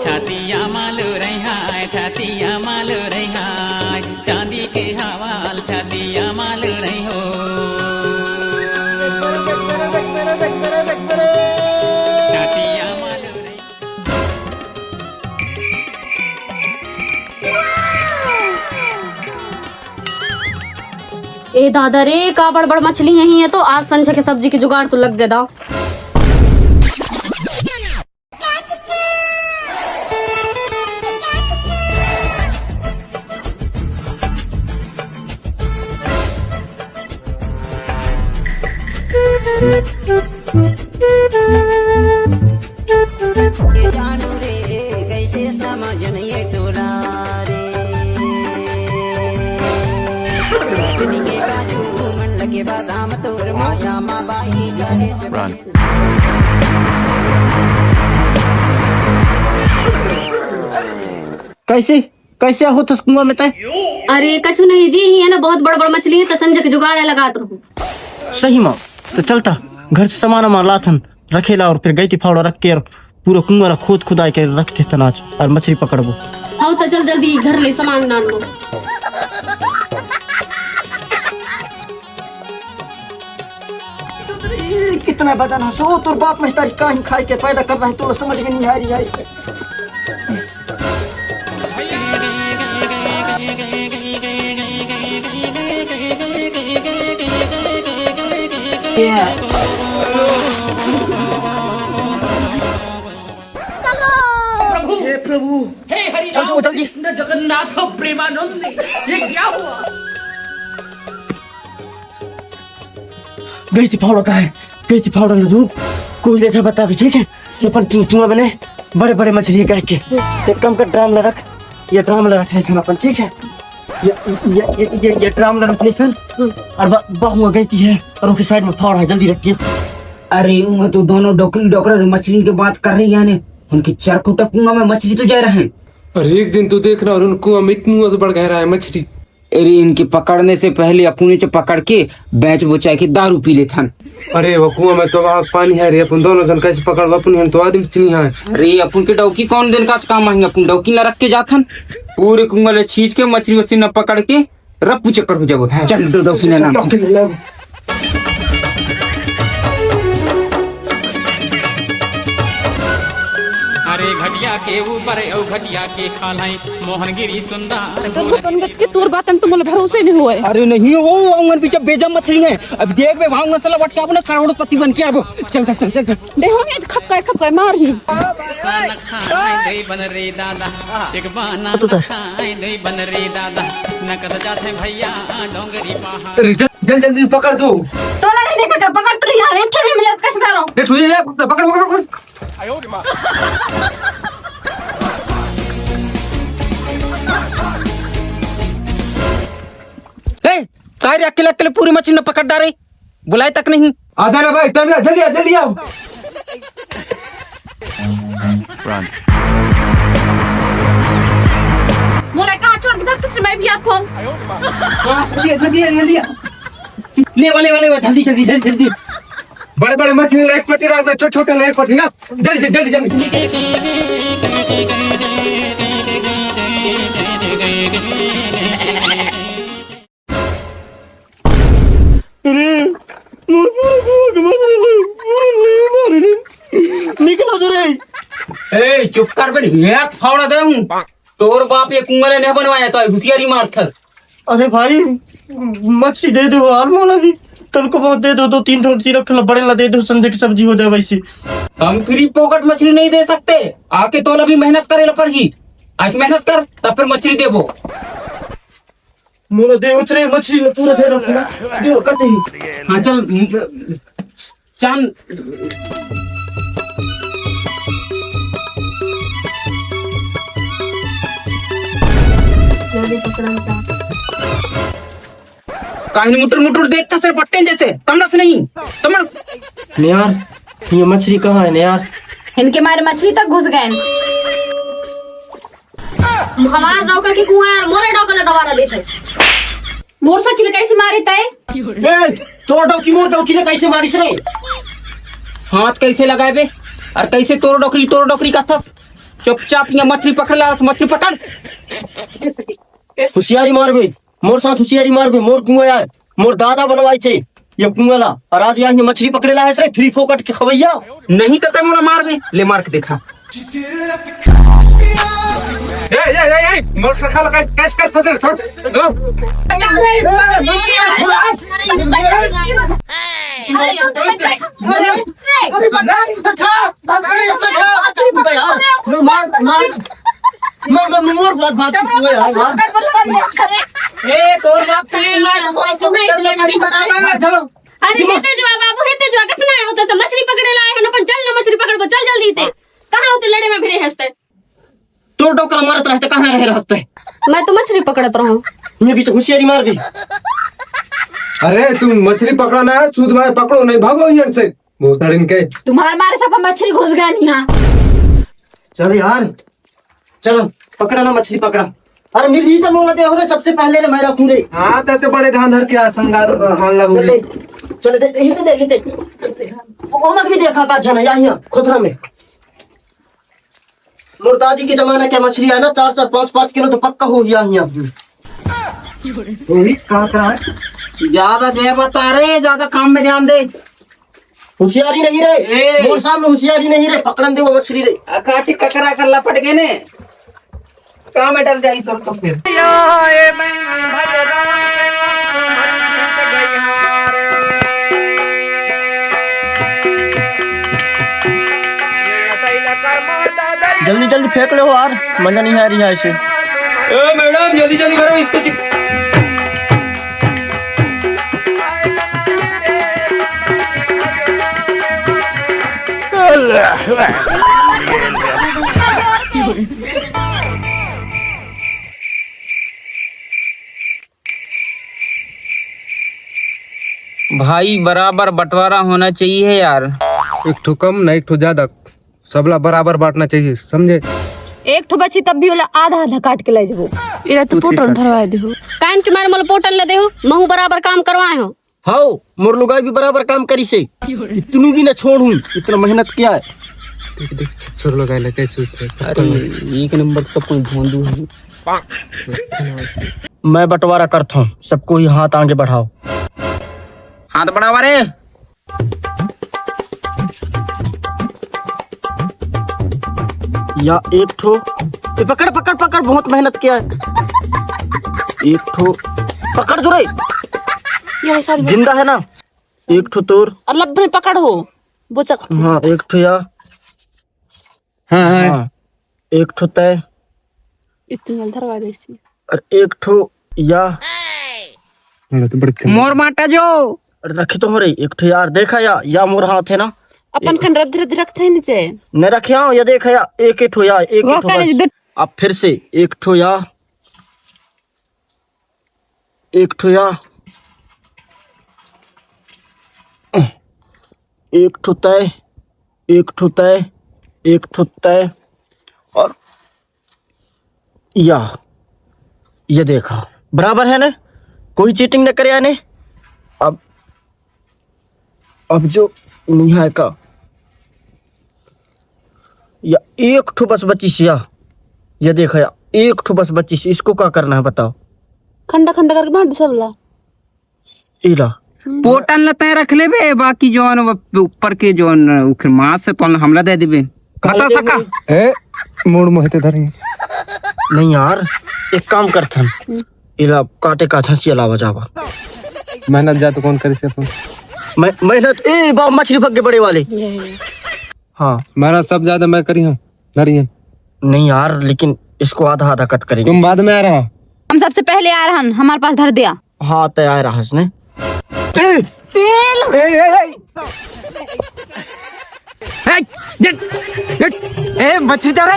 छातिया मालू रही हाय, छातिया मालू रही हाय, चांदी के हवाल छातिया मालू रही हो। छातिया मालू रही। ए दादा रे, का बड़ बड़ मछली यही है तो आज संजय के सब्जी की जुगाड़ तो लग गया था। जानू रे कैसे समझ नहीं तोला रे के काजू मन लगे बादाम तोर माया माँ बाई गाड़ी कैसे कैसे हो तो कुआं में तय? अरे कछु नहीं जी, ही है ना बहुत बड़ बड़ मछली है तो संजय के जुगाड़ लगा तो। सही माँ तो चलता घर से सामान हमारा लाथन रखेला और फिर गई थी फावड़ा रख के और पूरा कुआं खोद खुदाई के रखते तनाज और मछली पकड़बो। हाँ तो चल जल्दी घर ले सामान डाल लो। कितना बदन हंसो तोर बाप में तारी काहे खाई के पैदा कर रहा है तो समझ में नहीं आ रही है इससे। हे प्रभु, हे हरि चलो जल्दी। जगन्नाथ प्रेमानंद, ये क्या हुआ? गई थी फावड़ा का है, गई थी फावड़ा न धूप कोई जैसा बता भी ठीक है। ये अपन तुआ बने बड़े बड़े मछली कह के एक कम का ड्राम ला रख, ये ड्राम ला रख लेते अपन ठीक है। ये ड्राम ला रख लेते और बहुआ गई थी है और उसके साइड में फावड़ा है, जल्दी रखिए। अरे वो तो दोनों डोकरी डोकरा मछली की बात कर रही है ने उनकी चरखुटा कुआं में मछली तो जा रहे हैं। अरे एक दिन तो देखना और उन कुआं में इतना बड़ गहरा है मछली। अरे इनके पकड़ने से पहले अपने से पकड़ के बेच बुचा के दारू पी लेते हैं। अरे वो कुआं में तो वहाँ पानी है रे, अपन दोनों जन कैसे पकड़ अपन हम तो आदमी इतनी है। अरे अपन के डौकी कौन दिन का काम आएंगे, अपन डौकी ला रख के जाथन पूरे कुआं ले छींच के मछली वछली न पकड़ के रप्पू चक्कर हो जाओ। चल डौकी लेना। अरे घटिया के ऊपर औ घटिया के खालाई मोहनगिरी सुंदर। पंडित के तोर बात में तो मुझे भरोसे नहीं हुए। अरे नहीं वो अंगन पीछे बेजम मछली है, अब देख बे वहां मसाला बट के अपना करोड़पति बन के अब चल चल चल चल देखोगे खपका मार ही। खाए दई बन रे दादा, एक बाना खाए दई बन रे दादा, नकद जाते भैया डोंगरी पहाड़। अरे जल्दी जल्दी पकड़ दो। तो नहीं देखा था पकड़ तो यहाँ एक ठंडी मिलत कैसे करो देख ये पकड़ पकड़ पकड़। कार्य अकेले अकेले पूरी मछली न पकड़ डाले, बुलाए तक नहीं। आ जाना भाई, टाइम जल्दी आ जल्दी आओ। मोला कहाँ छोड़ के भक्त से मैं भी आता हूँ। जल्दी जल्दी ले वाले वाले जल्दी जल्दी जल्दी जल्दी। बड़े बड़े मछली एक पट्टी रख, छोटे छोटे एक पट्टी ना। जल्दी जल्दी जल्दी। निकलो जरे। ए चुप कर बे, एक फावड़ा दे हूं तोर बाप ये कुआं ने नहीं बनवाया तो भुतियारी मारथ। अरे भाई मछली दे दो और मोला भी तुमको बहुत दे दो, दो तीन रोटी रख लो बड़े ला दे दो, संजय की सब्जी हो जाए वैसे। हम फ्री पॉकेट मछली नहीं दे सकते, आके तो अभी मेहनत करे ला पड़गी। आज मेहनत कर तब फिर मछली देबो। मोला दे उतरे मछली ने पूरा दे रखो ना, दे करते ही। हाँ चल चांद काहिनी मुटर मुटर देखता सर बट्टे जैसे तमड़स नहीं तमड़। यार ये मछली कहाँ है यार? इनके मारे मछली तक घुस गए। हमारा डॉक्टर की कुआं है, मोरे डॉक्टर ने दोबारा देते। मोर सकी कैसे मारे तय? तो डॉकी मोर डॉकी ने कैसे मारिस रे? हाथ कैसे लगाए बे और कैसे तोर डोकरी का थस चुपचाप ये मछली पकड़ ला, मछली पकड़। होशियारी मारबे, मोर साथ होशियारी मारबे। मोर कुआं यार, मोर दादा बनवाई छे ये कुआं ला, और आज यहाँ मछली पकड़ेला है सर फ्री फोकट के खवैया। नहीं तो तमोरा मार बे, ले मार के देखा। ए मोर सखा लगा कैस कर फंसे छोड़ मोर बात ए तोर बाप अरे हेते जो बाबू हेते जो कसना है होता सब मछली पकड़े लाए हैं अपन चल ना मछली पकड़ चल जल्दी से। कहां होते लड़े में भिड़े हंसते तोर डोकला मारत रहते, कहां रहे हंसते। मैं तो मछली पकड़त रहूं, ये भी तो होशियारी मार भी। अरे तुम मछली पकड़ना है, सूद भाई पकड़ो नहीं भागो यहाँ से। बहुत तड़िन के तुम्हारे मारे सब मछली घुस गए यहाँ। चल यार चलो पकड़ा ना मछली पकड़ा। अरे मिल जी तो मोला दे हो रे सबसे पहले रे मैं रखूं रे। हाँ तो बड़े ध्यान धर के संगार मान चले चले दे ही तो देख ओमक भी देखा का जन यहाँ खुदरा में। मोर दादी के जमाना क्या मछली है ना 4-4 5-5 किलो तो पक्का हो गया यहाँ। कहाँ है ज्यादा दे बता रे, ज्यादा काम में ध्यान दे। होशियारी नहीं रे, मोर सामने होशियारी नहीं रे, पकड़न दे वो मछली रे। काटी ककरा कर लपट गए ने, काम में डल जाई तो फिर। जल्दी जल्दी फेंक लो यार, मजा नहीं आ रही है ऐसे। ए मैडम जल्दी जल्दी करो इसको। भाई बराबर बंटवारा होना चाहिए यार। एक ठो कम ना एक ठो ज्यादा, सबला बराबर बांटना चाहिए, समझे। एक ठो बची तब भी वाला आधा आधा काट के ले जाओ। इरा तो पोटल धरवा दे हो, कान के मारे मोल पोटल ले दे हो, महू बराबर काम करवाए हो। हाओ मोर लुगाई भी बराबर काम करी से, इतनू भी ना छोड़ूं, इतना मेहनत किया है। देख देख छछर लगाइला कैसे उतरे अरे एक नंबर सब कोई भोंदू है। मैं बंटवारा करता हूँ, सबको ही हाथ आगे बढ़ाओ। हाथ बढ़ावा रे। या एक ठो ए, पकड़ पकड़ पकड़, बहुत मेहनत किया है। एक ठो पकड़ जो रे, ये सारी जिंदा है ना। एक ठो तोर, अल्लाह में पकड़ हो बोचक। हाँ एक ठो या हाँ एक ठो तय, इतने धरवा दे इसी। और एक ठो या तो बड़े मोर माटा जो रखे तो हो रही। एक ठो यार देखा या मोर हाथ है ना, अपन कन रद्द रद्द रखते हैं नीचे न रखे आओ या देखा या एक ठो या एक वो ठो करे बस। जो अब फिर से एक ठो या एक ठो या एक ठो तय, एक ठो तय, एक ठो तय, और या ये देखा बराबर है ना, कोई चीटिंग न करे ने। अब जो निहाय का या एक ठो बस बची से, या ये देखा या एक ठो बस बची से, इसको क्या करना है बताओ। खंडा खंडा करके बांट दे सबला। इला पोटल न तय रख ले बे, बाकी जोन ऊपर के जोन उखर मांस से तो हमला दे देबे। खाता सका ए मोड़ मोहते धरेंगे नहीं यार, एक काम करथन, इला काटे का छसी अलावा जावा। मेहनत जा तो कौन करे से अपन। मेहनत ए बा मछली पक के बड़े वाले। हाँ मेरा सब ज्यादा मैं करी हूँ धरिए। नहीं यार, लेकिन इसको आधा आधा कट करेंगे। तुम बाद में आ रहा। हम सबसे पहले आ रहा हमारे पास धर दिया। हाँ तैयार रहा इसने। ए मछली दे रे।